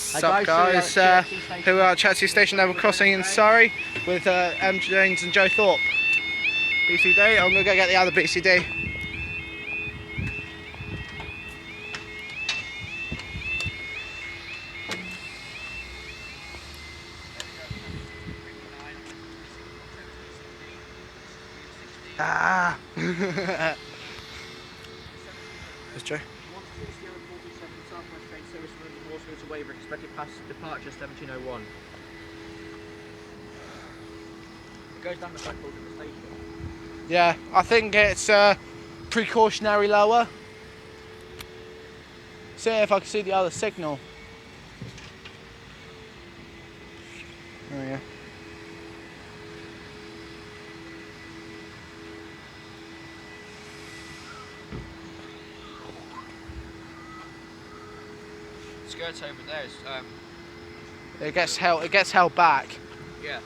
Sup guys, here we are at Chertsey Station Level Crossing in Surrey with M. James and Joe Thorpe. BCD, I'm going to go get the other BCD. Ah! There's Joe. Waiver expected past departure 1701. It goes down the cycle to the station. Yeah, I think it's precautionary lower. See if I can see the other signal. There we go. Skirts over there is It gets held back. Yeah.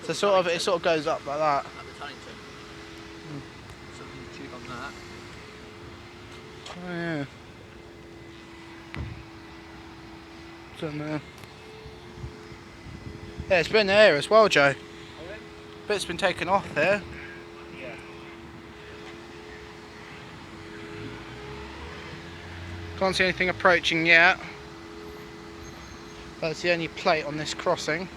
So it sort of goes up like that. At the Tunnington. Something to tube on that. Oh yeah. Don't know. Yeah, it's been here as well, Joe. Oh, yeah? Bit's been taken off here. Yeah. Can't see anything approaching yet. That's the only plate on this crossing.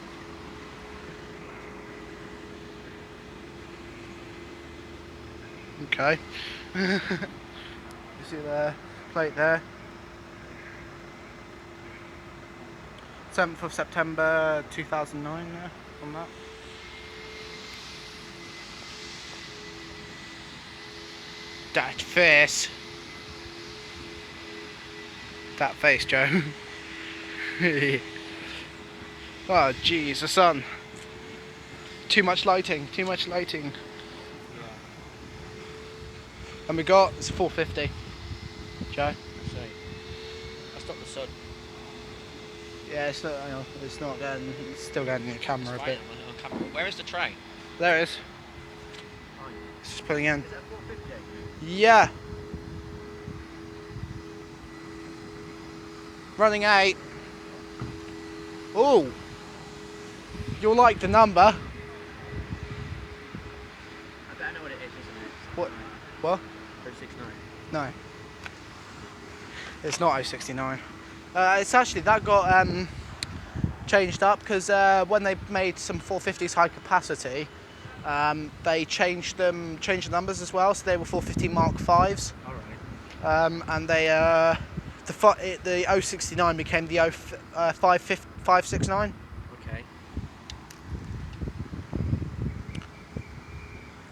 Okay. You see the plate there? 7th of September 2009 there on that. That face. That face, Joe. Oh jeez, the sun. Too much lighting, too much lighting. Yeah. And we got, it's 450. Joe? I see. That's not the sun. Yeah, it's not getting, it's still getting in the camera a bit. On camera. Where is the train? There it is. Oh, It's just pulling in. is that 450? Yeah. Running 8. Oh. You'll like the number. I bet I know what it is, isn't it? What? What? 069. No. It's not 069. It's actually, that got changed up because when they made some 450s high capacity, they changed the numbers as well, so they were 450 Mark 5s. Alright. And they the 069 became the 569. Okay.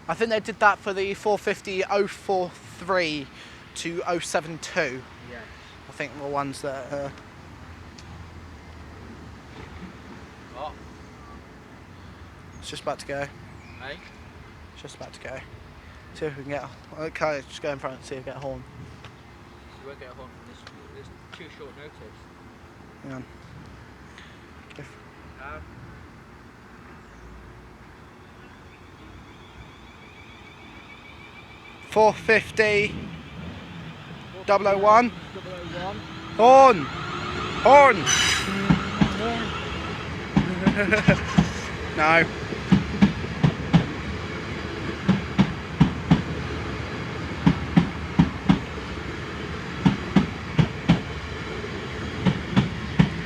I think they did that for the 450 043 to 072. Yeah. I think were ones that. What? It's just about to go. Hey? It's just about to go. See if we can get. Okay, just go in front and see if we get a horn. You won't get a horn from this too short notice. Yeah. 450 001. 001. Horn! Horn! No.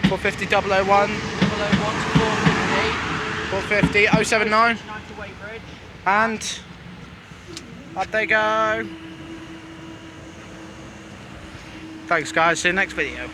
Four 50 001. 001 to 450. 450 079. 079 to Weybridge. And up they go. Thanks guys, see you next video.